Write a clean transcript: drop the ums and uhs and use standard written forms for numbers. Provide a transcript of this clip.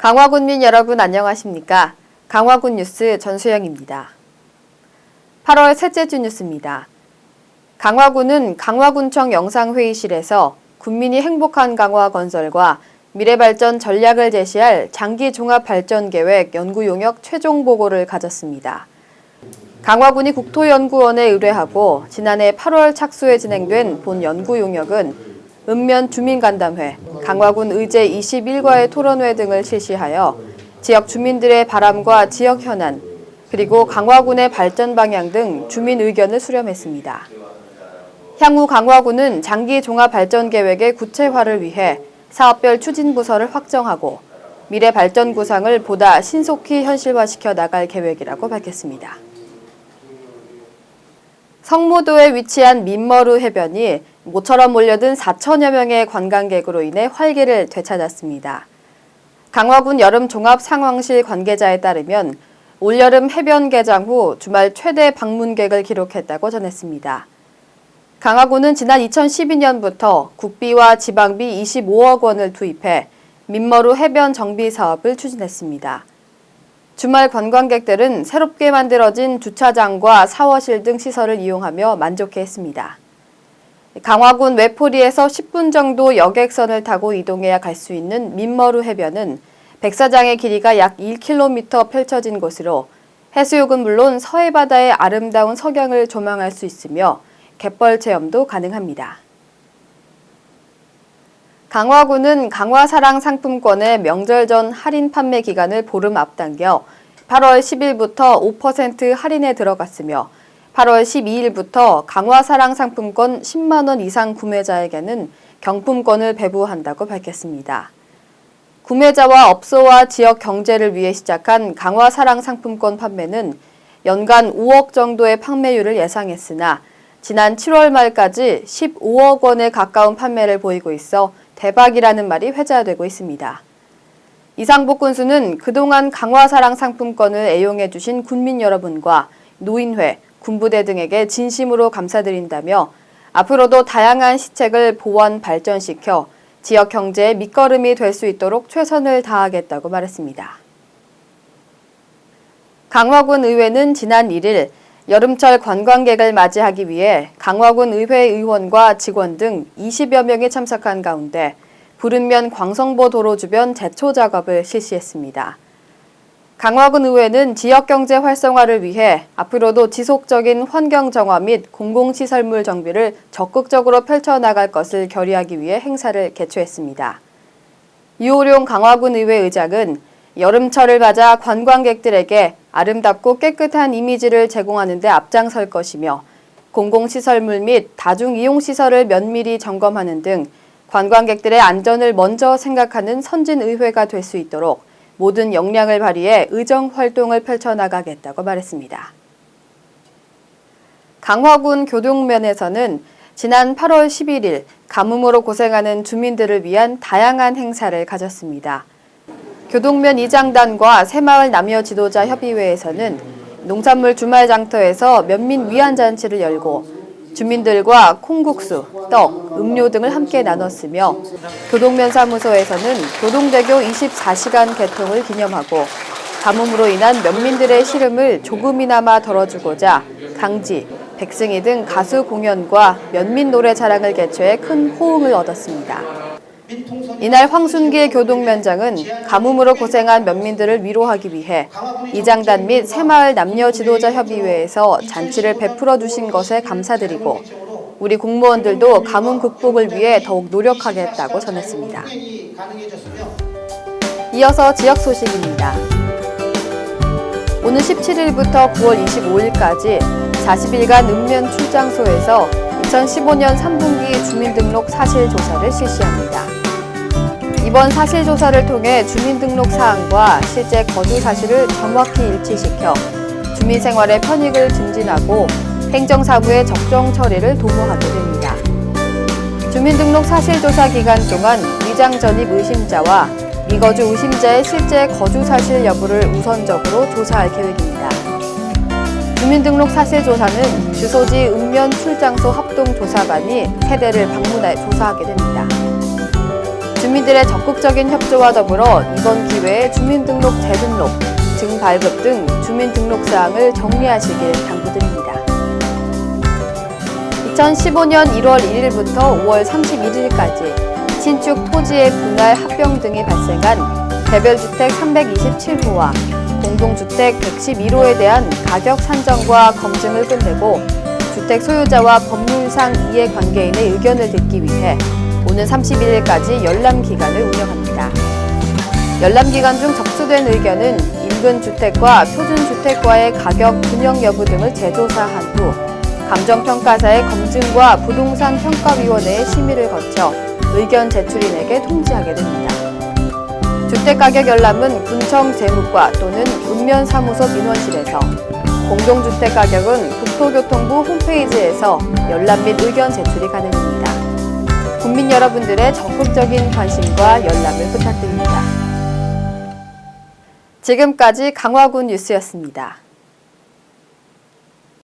강화군민 여러분 안녕하십니까? 강화군 뉴스 전수영입니다. 8월 셋째 주 뉴스입니다. 강화군은 강화군청 영상회의실에서 군민이 행복한 강화 건설과 미래발전 전략을 제시할 장기 종합발전계획 연구용역 최종 보고를 가졌습니다. 강화군이 국토연구원에 의뢰하고 지난해 8월 착수에 진행된 본 연구용역은 읍면 주민간담회, 강화군 의제 21과의 토론회 등을 실시하여 지역 주민들의 바람과 지역 현안, 그리고 강화군의 발전 방향 등 주민 의견을 수렴했습니다. 향후 강화군은 장기 종합발전계획의 구체화를 위해 사업별 추진부서를 확정하고 미래 발전 구상을 보다 신속히 현실화시켜 나갈 계획이라고 밝혔습니다. 성모도에 위치한 민머루 해변이 모처럼 몰려든 4천여 명의 관광객으로 인해 활기를 되찾았습니다. 강화군 여름종합상황실 관계자에 따르면 올여름 해변 개장 후 주말 최대 방문객을 기록했다고 전했습니다. 강화군은 지난 2012년부터 국비와 지방비 25억 원을 투입해 민머루 해변 정비 사업을 추진했습니다. 주말 관광객들은 새롭게 만들어진 주차장과 샤워실 등 시설을 이용하며 만족해했습니다. 강화군 외포리에서 10분 정도 여객선을 타고 이동해야 갈 수 있는 민머루 해변은 백사장의 길이가 약 1km 펼쳐진 곳으로 해수욕은 물론 서해바다의 아름다운 석양을 조망할 수 있으며 갯벌 체험도 가능합니다. 강화군은 강화사랑 상품권의 명절 전 할인 판매 기간을 보름 앞당겨 8월 10일부터 5% 할인에 들어갔으며 8월 12일부터 강화사랑 상품권 10만 원 이상 구매자에게는 경품권을 배부한다고 밝혔습니다. 구매자와 업소와 지역 경제를 위해 시작한 강화사랑 상품권 판매는 연간 5억 정도의 판매율을 예상했으나 지난 7월 말까지 15억 원에 가까운 판매를 보이고 있어 대박이라는 말이 회자되고 있습니다. 이상복 군수는 그동안 강화사랑 상품권을 애용해주신 군민 여러분과 노인회, 군부대 등에게 진심으로 감사드린다며 앞으로도 다양한 시책을 보완 발전시켜 지역 경제의 밑거름이 될 수 있도록 최선을 다하겠다고 말했습니다. 강화군 의회는 지난 1일 여름철 관광객을 맞이하기 위해 강화군 의회 의원과 직원 등 20여 명이 참석한 가운데 부른면 광성보 도로 주변 제초 작업을 실시했습니다. 강화군 의회는 지역경제 활성화를 위해 앞으로도 지속적인 환경 정화 및 공공시설물 정비를 적극적으로 펼쳐나갈 것을 결의하기 위해 행사를 개최했습니다. 유호룡 강화군 의회 의장은 여름철을 맞아 관광객들에게 아름답고 깨끗한 이미지를 제공하는 데 앞장설 것이며 공공시설물 및 다중이용시설을 면밀히 점검하는 등 관광객들의 안전을 먼저 생각하는 선진의회가 될 수 있도록 모든 역량을 발휘해 의정 활동을 펼쳐나가겠다고 말했습니다. 강화군 교동면에서는 지난 8월 11일 가뭄으로 고생하는 주민들을 위한 다양한 행사를 가졌습니다. 교동면 이장단과 새마을 남녀 지도자 협의회에서는 농산물 주말 장터에서 면민 위안잔치를 열고 주민들과 콩국수, 떡, 음료 등을 함께 나눴으며 교동면 사무소에서는 교동대교 24시간 개통을 기념하고 가뭄으로 인한 면민들의 시름을 조금이나마 덜어주고자 강지, 백승희 등 가수 공연과 면민 노래 자랑을 개최해 큰 호응을 얻었습니다. 이날 황순길 교동면장은 가뭄으로 고생한 면민들을 위로하기 위해 이장단 및 새마을 남녀 지도자 협의회에서 잔치를 베풀어 주신 것에 감사드리고 우리 공무원들도 가뭄 극복을 위해 더욱 노력하겠다고 전했습니다. 이어서 지역 소식입니다. 오는 17일부터 9월 25일까지 40일간 읍면 출장소에서 2015년 3분기 주민등록 사실조사를 실시합니다. 이번 사실조사를 통해 주민등록 사항과 실제 거주 사실을 정확히 일치시켜 주민생활의 편익을 증진하고 행정사무의 적정 처리를 도모하게 됩니다. 주민등록 사실조사 기간 동안 위장 전입 의심자와 미거주 의심자의 실제 거주 사실 여부를 우선적으로 조사할 계획입니다. 주민등록 사실조사는 주소지 읍면 출장소 합동조사반이 세대를 방문해 조사하게 됩니다. 주민들의 적극적인 협조와 더불어 이번 기회에 주민등록 재등록, 증발급 등 주민등록사항을 정리하시길 당부드립니다. 2015년 1월 1일부터 5월 31일까지 신축 토지의 분할 합병 등이 발생한 개별주택 327호와 공동주택 111호에 대한 가격 산정과 검증을 끝내고 주택 소유자와 법률상 이해관계인의 의견을 듣기 위해 오는 31일까지 열람기간을 운영합니다. 열람기간 중 접수된 의견은 인근 주택과 표준주택과의 가격 균형 여부 등을 재조사한 후 감정평가사의 검증과 부동산평가위원회의 심의를 거쳐 의견 제출인에게 통지하게 됩니다. 주택가격 열람은 군청 재무과 또는 읍면사무소 민원실에서, 공동주택가격은 국토교통부 홈페이지에서 열람 및 의견 제출이 가능합니다. 국민 여러분들의 적극적인 관심과 열람을 부탁드립니다. 지금까지 강화군 뉴스였습니다.